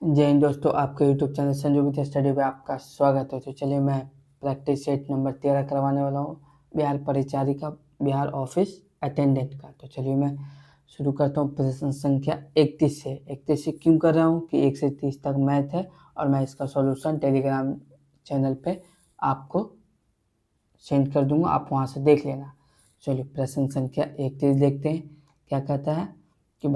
जय हिंद दोस्तों, आपके यूट्यूब चैनल संजू विद्या स्टडी पे आपका स्वागत है। तो चलिए मैं प्रैक्टिस सेट नंबर 13 करवाने वाला हूँ, बिहार परिचारिका बिहार ऑफिस अटेंडेंट का। तो चलिए मैं शुरू करता हूँ प्रश्न संख्या 31 से। 31 से क्यों कर रहा हूँ कि 1 से 30 तक मैथ है और मैं इसका सॉल्यूशन टेलीग्राम चैनल पे आपको सेंड कर दूंगा, आप वहाँ से देख लेना। चलिए प्रश्न संख्या 31 देखते हैं क्या कहता है कि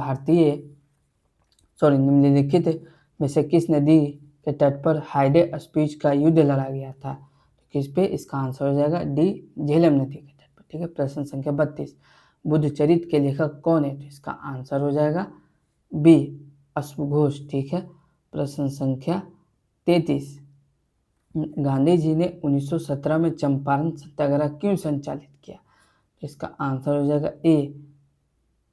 निम्नलिखित में से किस नदी के तट पर हाइडे स्पीच का युद्ध लड़ा गया था? तो किस पे? इसका आंसर हो जाएगा डी, झेलम नदी के तट पर। ठीक है। प्रश्न संख्या 32, बुद्ध चरित्र के लेखक कौन है? तो इसका आंसर हो जाएगा बी, अश्वघोष। ठीक है। प्रश्न संख्या 33, गांधी जी ने 1917 में चंपारण सत्याग्रह क्यों संचालित किया? तो इसका आंसर हो जाएगा ए,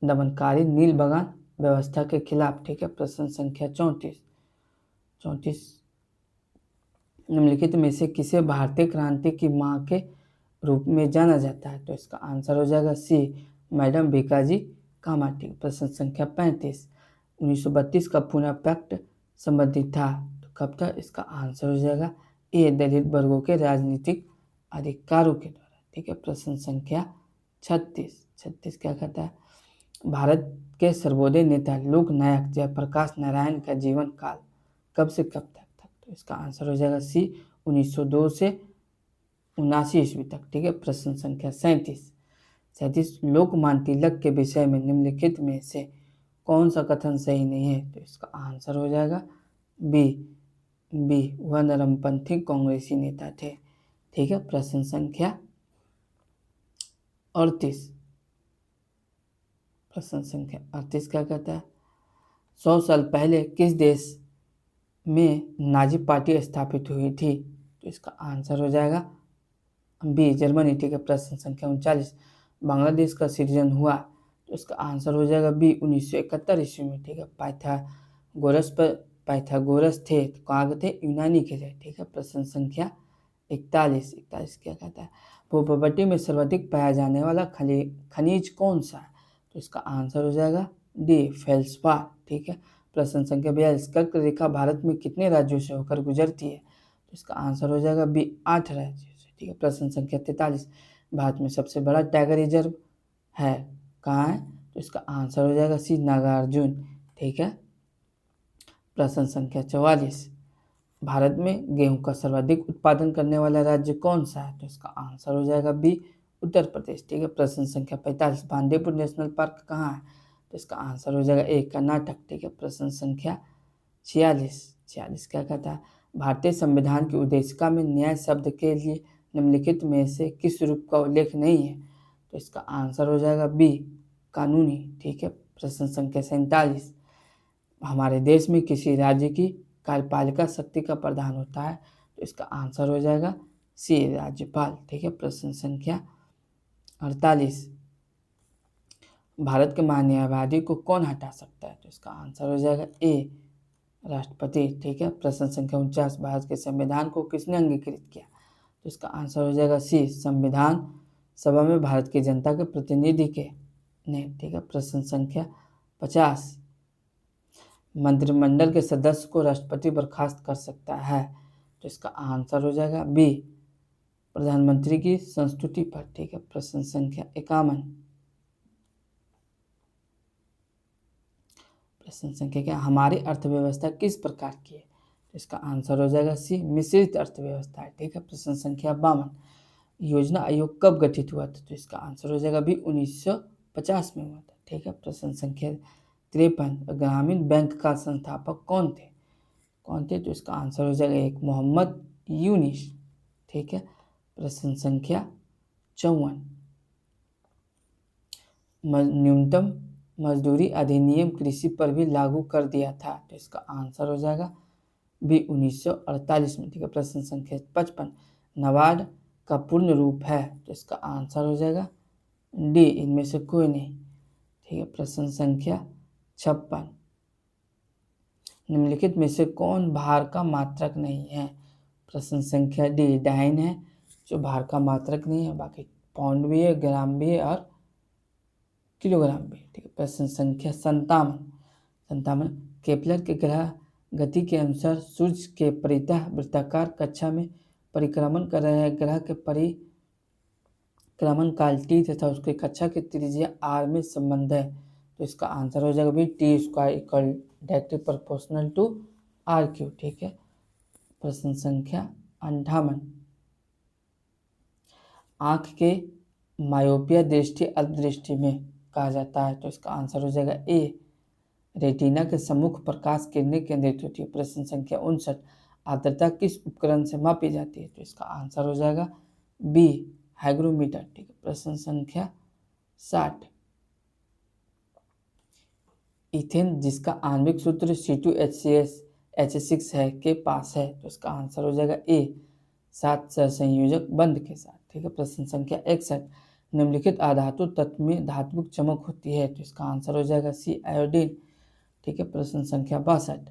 दमनकारी नील बगान व्यवस्था के खिलाफ। ठीक है। प्रश्न संख्या 34, निम्नलिखित में से किसे भारतीय क्रांति की मां के रूप में जाना जाता है? तो इसका आंसर हो जाएगा सी, मैडम भीकाजी कामा। ठीक। प्रश्न संख्या 35, 1932 का पुनः पैक्ट संबंधित था तो कब था? इसका आंसर हो जाएगा ए, दलित वर्गों के राजनीतिक अधिकारों के द्वारा। ठीक है। प्रश्न संख्या 36 क्या कहता है? भारत के सर्वोदय नेता लोक नायक जयप्रकाश नारायण का जीवन काल कब से कब तक था? तो इसका आंसर हो जाएगा सी, 1902 से 79 ईस्वी तक। ठीक है। प्रश्न संख्या 37, लोकमान्य तिलक के विषय में निम्नलिखित में से कौन सा कथन सही नहीं है? तो इसका आंसर हो जाएगा बी, वह नरमपंथी कांग्रेसी नेता थे। ठीक है। प्रश्न संख्या 38, क्या कहता है? 100 साल पहले किस देश में नाजी पार्टी स्थापित हुई थी? तो इसका आंसर हो जाएगा बी, जर्मनी। ठीक है। प्रश्न संख्या 39, बांग्लादेश का सृजन हुआ? तो इसका आंसर हो जाएगा बी, 1971 ईस्वी में। ठीक है। पाइथागोरस थे तो कहाँ के थे? यूनानी के थे। ठीक है। प्रश्न संख्या 41 क्या कहता है? भूपर्वती में सर्वाधिक पाया जाने वाला खनिज कौन सा है? तो इसका आंसर हो जाएगा डी, फेल्सपार। ठीक है। प्रश्न संख्या 42, कर्क रेखा भारत में कितने राज्यों से होकर गुजरती है? तो इसका आंसर हो जाएगा बी, 8 राज्यों से। ठीक है। प्रश्न संख्या 43, भारत में सबसे बड़ा टाइगर रिजर्व है कहाँ है? तो इसका आंसर हो जाएगा सी, नागार्जुन। ठीक है। प्रश्न संख्या 44, भारत में गेहूं का सर्वाधिक उत्पादन करने वाला राज्य कौन सा है? तो इसका आंसर हो जाएगा बी, उत्तर प्रदेश। ठीक है। प्रश्न संख्या 45, बांदीपुर नेशनल पार्क कहाँ है? तो इसका आंसर हो जाएगा ए, कर्नाटक। ठीक है। प्रश्न संख्या 46 क्या कहता है? भारतीय संविधान की उद्देशिका में न्याय शब्द के लिए निम्नलिखित में से किस रूप का उल्लेख नहीं है? तो इसका आंसर हो जाएगा बी, कानूनी। ठीक है। प्रश्न संख्या 47, हमारे देश में किसी राज्य की कार्यपालिका शक्ति का प्रधान होता है? तो इसका आंसर हो जाएगा सी, राज्यपाल। ठीक है। प्रश्न संख्या 48, भारत के महान्यायवादी को कौन हटा सकता है? तो इसका आंसर हो जाएगा ए, राष्ट्रपति। ठीक है। प्रश्न संख्या 49, भारत के संविधान को किसने अंगीकृत किया? तो इसका आंसर हो जाएगा सी, संविधान सभा में भारत की जनता के प्रतिनिधि के ने। ठीक है। प्रश्न संख्या 50, मंत्रिमंडल के सदस्य को राष्ट्रपति बर्खास्त कर सकता है? तो इसका आंसर हो जाएगा बी, प्रधानमंत्री की संस्तुति पर। ठीक है। प्रश्न संख्या 51, प्रश्न संख्या क्या? हमारी अर्थव्यवस्था किस प्रकार की है? तो इसका आंसर हो जाएगा सी, मिश्रित अर्थव्यवस्था है। ठीक है। प्रश्न संख्या 52, योजना आयोग कब गठित हुआ था? तो इसका आंसर हो जाएगा बी, 1950 में हुआ था। ठीक है। प्रश्न संख्या 53, ग्रामीण बैंक का संस्थापक कौन थे? तो इसका आंसर हो जाएगा एक, मोहम्मद यूनिस। ठीक है। प्रश्न संख्या 54, न्यूनतम मजदूरी अधिनियम कृषि पर भी लागू कर दिया था? तो इसका आंसर हो जाएगा बी, 1948 में। ठीक है। प्रश्न संख्या 55, नाबार्ड का पूर्ण रूप है? तो इसका आंसर हो जाएगा डी, इनमें से कोई नहीं। ठीक है। प्रश्न संख्या 56, निम्नलिखित में से कौन भार का मात्रक नहीं है? प्रश्न संख्या डी, डाइन है जो भार का मात्रक नहीं है, बाकी पाउंड भी है, ग्राम भी है और किलोग्राम भी। ठीक है। प्रश्न संख्या 57, केपलर के ग्रह गति के अनुसार सूर्य के परितः वृत्ताकार कक्षा में परिक्रमण कर रहे ग्रह के परिक्रमण काल टी तथा उसके कक्षा की त्रिज्या आर में संबंध है। तो इसका आंसर हो जाएगा भी T square equal directly proportional to R cube. ठीक है। प्रश्न संख्या 58। आंख के मायोपिया दृष्टि अल्पदृष्टि में कहा जाता है। तो इसका आंसर हो जाएगा ए रेटिना के सम्मुख प्रकाश किरणें केंद्रित होती है। प्रश्न संख्या 59। आर्द्रता किस उपकरण से मापी जाती है। तो इसका आंसर हो जाएगा बी हाइग्रोमीटर। ठीक है। प्रश्न संख्या 60। इथेन जिसका आणविक सूत्र C2H6 है के पास है। तो इसका आंसर हो जाएगा ए 7 सहसंयोजक बंध के साथ। ठीक है। प्रश्न संख्या 61। निम्नलिखित अधातु तत्व में धात्विक चमक होती है। तो इसका आंसर हो जाएगा सी आयोडीन। ठीक है। प्रश्न संख्या 62।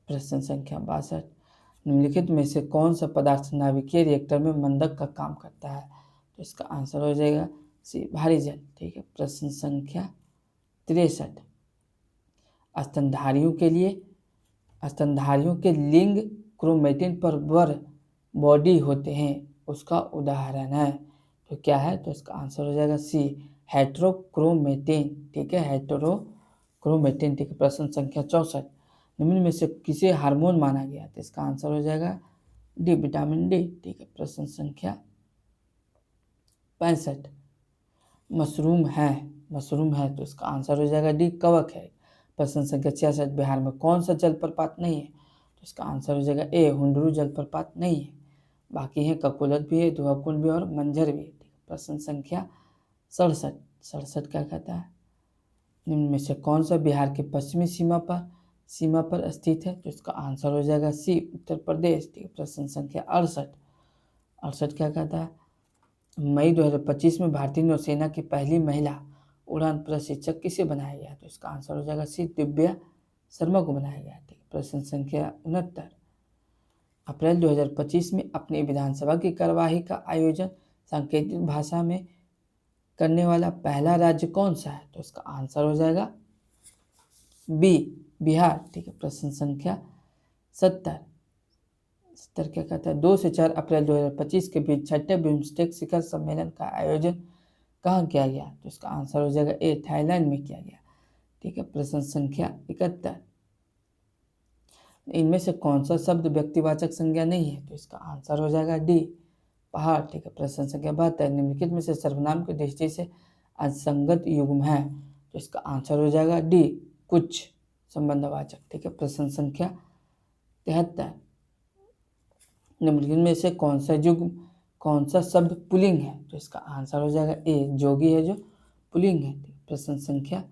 प्रश्न संख्या 62। निम्नलिखित में से कौन सा पदार्थ नाभिकीय रिएक्टर में मंदक का काम करता है। तो इसका आंसर हो जाएगा सी भारी जल। ठीक है। प्रश्न संख्या 63। स्तनधारियों के लिंग क्रोमेटिन पर वर बॉडी होते हैं, उसका उदाहरण है। तो क्या है। तो इसका आंसर हो जाएगा सी हेट्रोक्रोमेटिन। ठीक है। हेट्रोक्रोमेटिन। ठीक है। प्रश्न संख्या 64। निम्न में से किसे हार्मोन माना गया। तो इसका आंसर हो जाएगा डी विटामिन डी। ठीक है। प्रश्न संख्या 65। मशरूम है तो इसका आंसर हो जाएगा डी कवक है। प्रश्न संख्या 66। बिहार में कौन सा जलप्रपात नहीं है। तो इसका आंसर हो जाएगा ए हुंडरू जलप्रपात नहीं है। बाकी है ककोलत भी है, धुआकुंड भी और मंझर भी है। ठीक है। प्रश्न संख्या 67 क्या कहता है। निम्न में से कौन सा बिहार की पश्चिमी सीमा पर स्थित है। तो इसका आंसर हो जाएगा सी उत्तर प्रदेश। ठीक है। प्रश्न संख्या 68 क्या कहता है। मई 2025 में भारतीय नौसेना की पहली महिला उड़ान प्रशिक्षक किसे बनाया गया। तो इसका आंसर हो जाएगा सी दिव्या शर्मा को बनाया गया। ठीक है। प्रश्न संख्या 69। अप्रैल 2025 में अपनी विधानसभा की कार्यवाही का आयोजन सांकेतिक भाषा में करने वाला पहला राज्य कौन सा है। तो इसका आंसर हो जाएगा बी बिहार। ठीक है। प्रश्न संख्या 70 क्या कहता है। 2 से 4 अप्रैल 2025 के बीच 6ठे बिम्स्टेक शिखर सम्मेलन का आयोजन कहाँ किया गया। तो इसका आंसर हो जाएगा ए थाईलैंड में किया गया। ठीक है। प्रश्न संख्या 71। इनमें से कौन सा शब्द व्यक्तिवाचक संज्ञा नहीं है। तो इसका आंसर हो जाएगा डी पहाड़। ठीक है। प्रश्न संख्या 72। निम्नलिखित में से सर्वनाम की दृष्टि से असंगत युग्म है। तो इसका आंसर हो जाएगा डी कुछ संबंधवाचक। ठीक है। प्रश्न संख्या 73। निम्नलिखित में से कौन सा शब्द पुल्लिंग है। तो इसका आंसर हो जाएगा ए जोगी है जो पुल्लिंग है। प्रश्न संख्या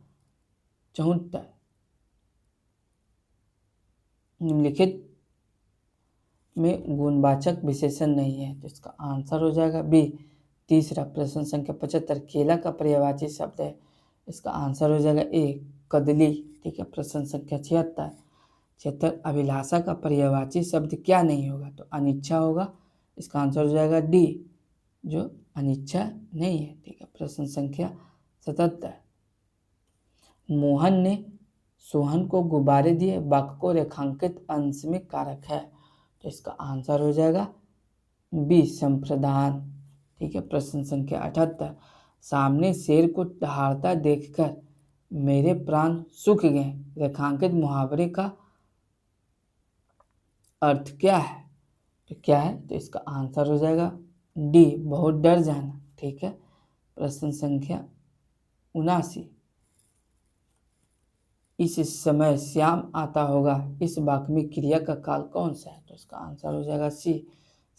74। निम्नलिखित में गुणवाचक विशेषण नहीं है। तो इसका आंसर हो जाएगा बी तीसरा। प्रश्न संख्या 75। केला का पर्यायवाची शब्द है। इसका आंसर हो जाएगा ए कदली। ठीक है। प्रश्न संख्या 76। अभिलाषा का पर्यायवाची शब्द क्या नहीं होगा। तो अनिच्छा होगा। इसका आंसर हो जाएगा डी जो अनिच्छा नहीं है। ठीक है। प्रश्न संख्या 77। मोहन ने सोहन को गुब्बारे दिए, वाक्य को रेखांकित अंश में कारक है। तो इसका आंसर हो जाएगा बी संप्रदान। ठीक है। प्रश्न संख्या 78। सामने शेर को दहाड़ता देखकर मेरे प्राण सूख गए, रेखांकित मुहावरे का अर्थ क्या है। तो क्या है। तो इसका आंसर हो जाएगा डी बहुत डर जाना। ठीक है। प्रश्न संख्या 79। इस समय श्याम आता होगा, इस वाक्य में क्रिया का काल कौन सा है। तो इसका आंसर हो जाएगा सी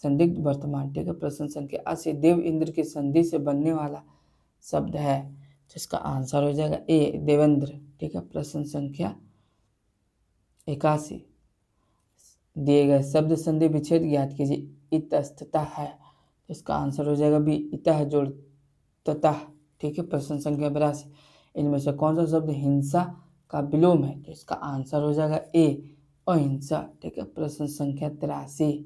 संदिग्ध वर्तमान। ठीक है। प्रश्न संख्या 80। देव इंद्र की संधि से बनने वाला शब्द है। तो इसका आंसर हो जाएगा ए देवेंद्र। ठीक है। प्रश्न संख्या 81। दिए गए शब्द संधि विच्छेद ज्ञात कीजिए। इतस्ततः है। तो इसका आंसर हो जाएगा बी इतः जोड़ ततः। ठीक है। प्रश्न संख्या 82। इनमें से कौन सा शब्द हिंसा का विलोम है। तो इसका आंसर हो जाएगा ए अहिंसा। ठीक है। प्रश्न संख्या 83।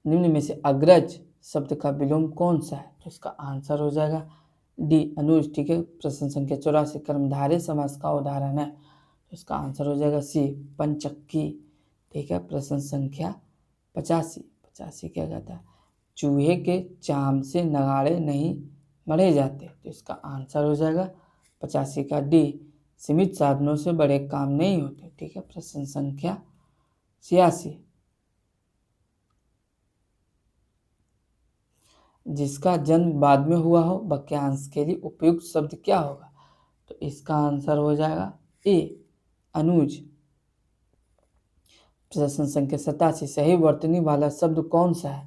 निम्न में से अग्रज शब्द का विलोम कौन सा है। तो इसका आंसर हो जाएगा डी अनुज। ठीक है। प्रश्न संख्या 84। कर्मधारय समास का उदाहरण है। तो इसका आंसर हो जाएगा सी, पंचक्की। ठीक है, प्रश्न संख्या 85। 85 क्या कहता है, चूहे के चाम से नगाड़े नहीं मढ़े जाते। तो इसका आंसर हो जाएगा 85 का डी, सीमित साधनों से बड़े काम नहीं होते। ठीक है, प्रश्न संख्या 86। जिसका जन्म बाद में हुआ हो वाक्यांश के लिए उपयुक्त शब्द क्या होगा। तो इसका आंसर हो जाएगा ए, अनुज। प्रश्न संख्या 87, सही वर्तनी वाला शब्द कौन सा है।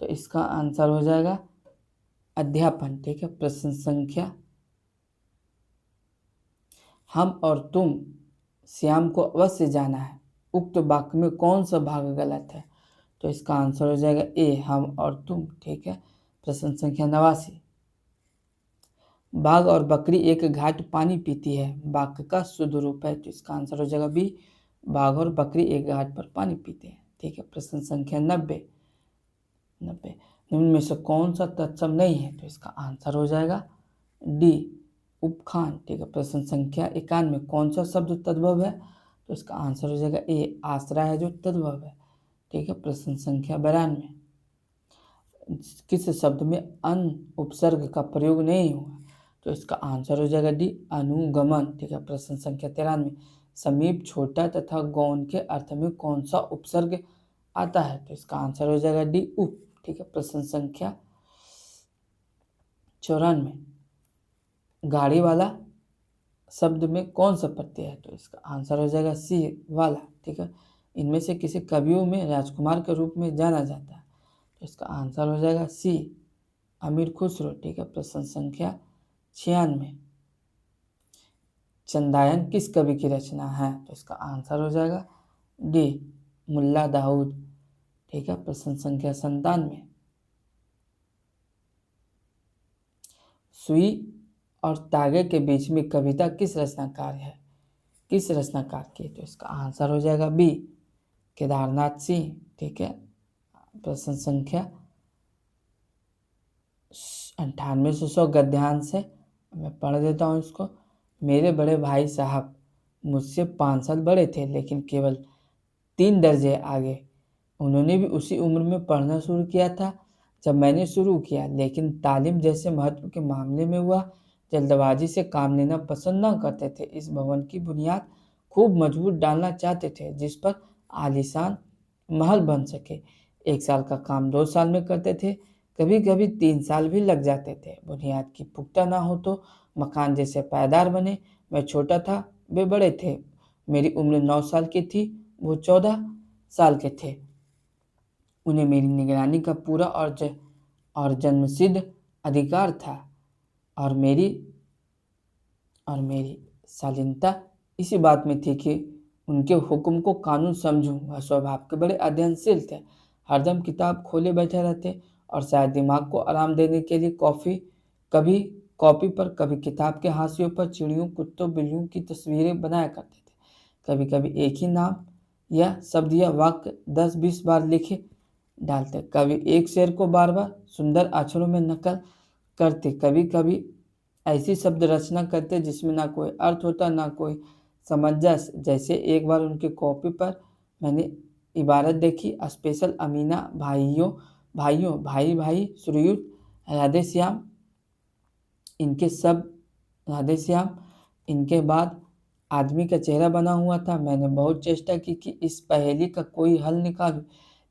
तो इसका आंसर हो जाएगा अध्यापन। ठीक है, प्रश्न संख्या, हम और तुम श्याम को अवश्य जाना है, उक्त वाक्य में कौन सा भाग गलत है। तो इसका आंसर हो जाएगा ए, हम और तुम। ठीक है, प्रश्न संख्या 89, बाघ और बकरी एक घाट पानी पीती है, वाक्य का शुद्ध रूप है। तो इसका आंसर हो जाएगा बी, बाघ और बकरी एक घाट पर पानी पीते हैं। ठीक है, प्रश्न संख्या 90, निम्न में से कौन सा तत्सम नहीं है। तो इसका आंसर हो जाएगा डी, उपखान। ठीक है, प्रश्न संख्या 91, कौन सा शब्द तद्भव है। तो इसका आंसर हो जाएगा ए, आश्रय है जो तद्भव है। ठीक है, प्रश्न संख्या 92, किस शब्द में अन उपसर्ग का प्रयोग नहीं हुआ। तो इसका आंसर हो जाएगा डी, अनुगमन। ठीक है, प्रश्न संख्या 93, समीप, छोटा तथा गौण के अर्थ में कौन सा उपसर्ग आता है। तो इसका आंसर हो जाएगा डी, उप। ठीक है, प्रश्न संख्या 94, गाड़ी वाला शब्द में कौन सा प्रत्यय है। तो इसका आंसर हो जाएगा सी, वाला। ठीक है, इनमें से किसी कवियों में राजकुमार के रूप में जाना जाता है। तो इसका आंसर हो जाएगा सी, अमीर खुसरो। ठीक है, प्रश्न संख्या 96, चंदायन किस कवि की रचना है। तो इसका आंसर हो जाएगा डी, मुल्ला दाऊद। ठीक है, प्रश्न संख्या 97, सुई और तागे के बीच में कविता किस रचनाकार है, किस रचनाकार की। तो इसका आंसर हो जाएगा बी, केदारनाथ सिंह। ठीक है, प्रश्न संख्या 98 से 100 गद्यांश है, मैं पढ़ देता हूँ इसको। मेरे बड़े भाई साहब मुझसे 5 साल बड़े थे, लेकिन केवल 3 दर्जे आगे। उन्होंने भी उसी उम्र में पढ़ना शुरू किया था जब मैंने शुरू किया, लेकिन तालीम जैसे महत्व के मामले में वह जल्दबाजी से काम लेना पसंद न करते थे। इस भवन की बुनियाद खूब मजबूत डालना चाहते थे जिस पर आलीशान महल बन सके। 1 साल का काम 2 साल में करते थे, कभी कभी 3 साल भी लग जाते थे। बुनियाद की पुख्ता ना हो तो मकान जैसे पायदार बने। मैं छोटा था, वे बड़े थे। मेरी उम्र 9 साल की थी, वो 14 साल के थे। उन्हें मेरी निगरानी का पूरा और जन्मसिद्ध अधिकार था, और मेरी शालीनता इसी बात में थी कि उनके हुक्म को कानून समझूं। वह स्वभाव के बड़े अध्ययनशील थे, हरदम किताब खोले बैठे रहते और शायद दिमाग को आराम देने के लिए कभी कॉपी पर, कभी किताब के हाशियों पर चिड़ियों, कुत्तों, बिल्लियों की तस्वीरें बनाया करते थे। कभी कभी एक ही नाम या शब्द या वाक्य 10-20 बार लिखे डालते, कभी एक शेर को बार बार सुंदर अक्षरों में नकल करते, कभी कभी ऐसी शब्द रचना करते जिसमें ना कोई अर्थ होता ना कोई समंजस। जैसे एक बार उनकी कॉपी पर मैंने इबारत देखी, स्पेशल अमीना भाइयों भाइयों भाई भाई सुरयुत राधे श्याम, इनके सब राधे श्याम। इनके बाद आदमी का चेहरा बना हुआ था। मैंने बहुत चेष्टा की कि इस पहेली का कोई हल निकालूं,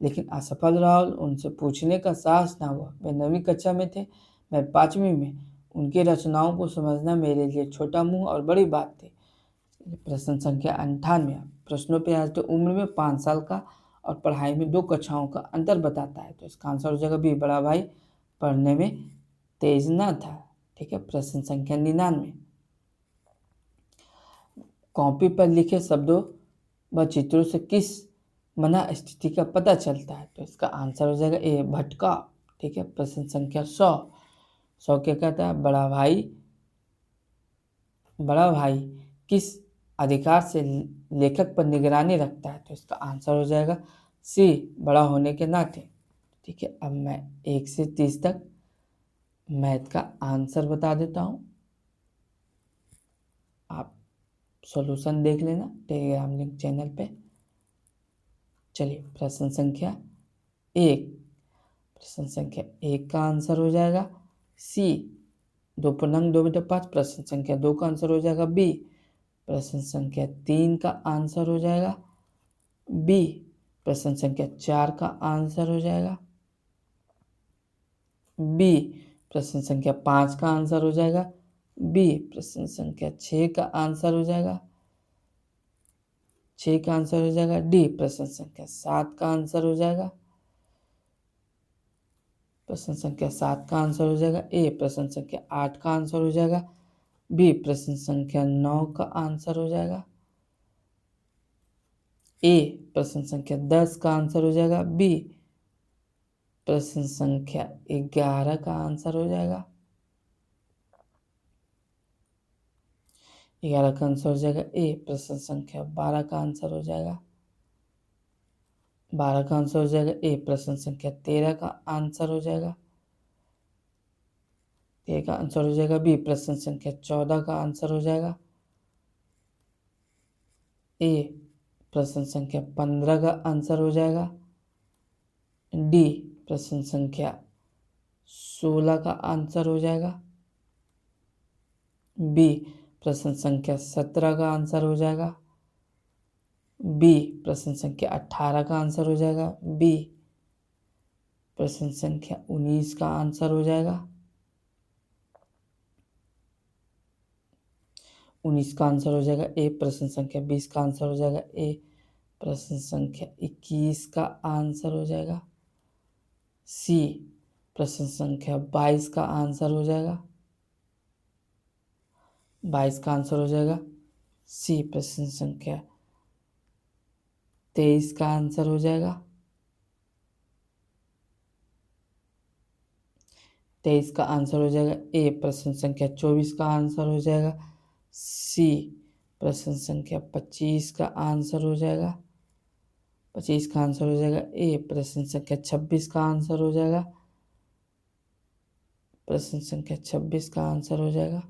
लेकिन असफल रहा। उनसे पूछने का साहस ना हुआ। वे 9वीं कक्षा में थे, मैं 5वीं में। उनकी रचनाओं को समझना मेरे लिए छोटा मुंह और बड़ी बात थी। प्रश्न संख्या 98, प्रश्नों पे आज तो उम्र में 5 साल का और पढ़ाई में 2 कक्षाओं का अंतर बताता है। तो इसका आंसर हो जाएगा बी, बड़ा भाई पढ़ने में तेज ना था। ठीक है, प्रश्न संख्या 99, कॉपी पर लिखे शब्दों व चित्रों से किस मना स्थिति का पता चलता है। तो इसका आंसर हो जाएगा ए, भटका। ठीक है, प्रश्न संख्या 100 क्या कहता है, बड़ा भाई किस अधिकार से लेखक पर निगरानी रखता है। तो इसका आंसर हो जाएगा सी, बड़ा होने के नाते। ठीक है, अब मैं 1 से 30 तक मैथ का आंसर बता देता हूँ, आप सॉल्यूशन देख लेना टेलीग्राम लिंक चैनल पे। चलिए प्रश्न संख्या 1, प्रश्न संख्या 1 का आंसर हो जाएगा सी 2 पूर्णांक 2 बटे 5। प्रश्न संख्या 2 का आंसर हो जाएगा बी। प्रश्न संख्या 3 का आंसर हो जाएगा बी। प्रश्न संख्या 4 का आंसर हो जाएगा बी। प्रश्न संख्या 5 का आंसर हो जाएगा बी। प्रश्न संख्या 6 का आंसर हो जाएगा 6 का आंसर हो जाएगा डी। प्रश्न संख्या 7 का आंसर हो जाएगा प्रश्न संख्या 7 का आंसर हो जाएगा ए। प्रश्न संख्या 8 का आंसर हो जाएगा बी। प्रश्न संख्या 9 का आंसर हो जाएगा ए। प्रश्न संख्या 10 का आंसर हो जाएगा बी। प्रश्न संख्या 11 का आंसर हो जाएगा 11 का आंसर हो जाएगा ए। प्रश्न संख्या 12 का आंसर हो जाएगा 12 का आंसर हो जाएगा ए। प्रश्न संख्या 13 का आंसर हो जाएगा 13 का आंसर हो जाएगा बी। प्रश्न संख्या 14 का आंसर हो जाएगा ए। प्रश्न संख्या 15 का आंसर हो जाएगा डी। प्रश्न संख्या 16 का आंसर हो जाएगा बी। प्रश्न संख्या 17 का आंसर हो जाएगा बी। प्रश्न संख्या 18 का आंसर हो जाएगा बी। प्रश्न संख्या 19 का आंसर हो जाएगा 19 का आंसर हो जाएगा ए। प्रश्न संख्या 20 का आंसर हो जाएगा ए। प्रश्न संख्या 21 का आंसर हो जाएगा सी। प्रश्न संख्या 22 का आंसर हो जाएगा 22 का आंसर हो जाएगा सी। प्रश्न संख्या 23 का आंसर हो जाएगा 23 का आंसर हो जाएगा ए। प्रश्न संख्या 24 का आंसर हो जाएगा सी। प्रश्न संख्या 25 का आंसर हो जाएगा 25 का आंसर हो जाएगा ए। प्रश्न संख्या 26 का आंसर हो जाएगा प्रश्न संख्या 26 का आंसर हो जाएगा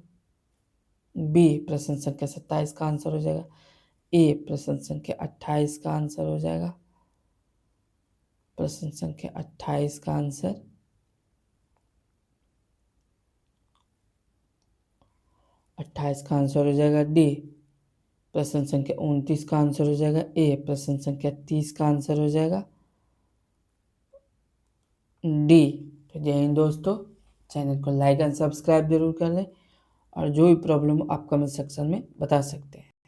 बी। प्रश्न संख्या 27 का आंसर हो जाएगा ए। प्रश्न संख्या 28 का आंसर हो जाएगा प्रश्न संख्या 28 का आंसर 28 का आंसर हो जाएगा डी। प्रश्न संख्या 29 का आंसर हो जाएगा ए। प्रश्न संख्या 30 का आंसर हो जाएगा डी। तो जय हिंद दोस्तों, चैनल को लाइक एंड सब्सक्राइब जरूर कर लें और जो भी प्रॉब्लम आप कमेंट सेक्शन में बता सकते हैं।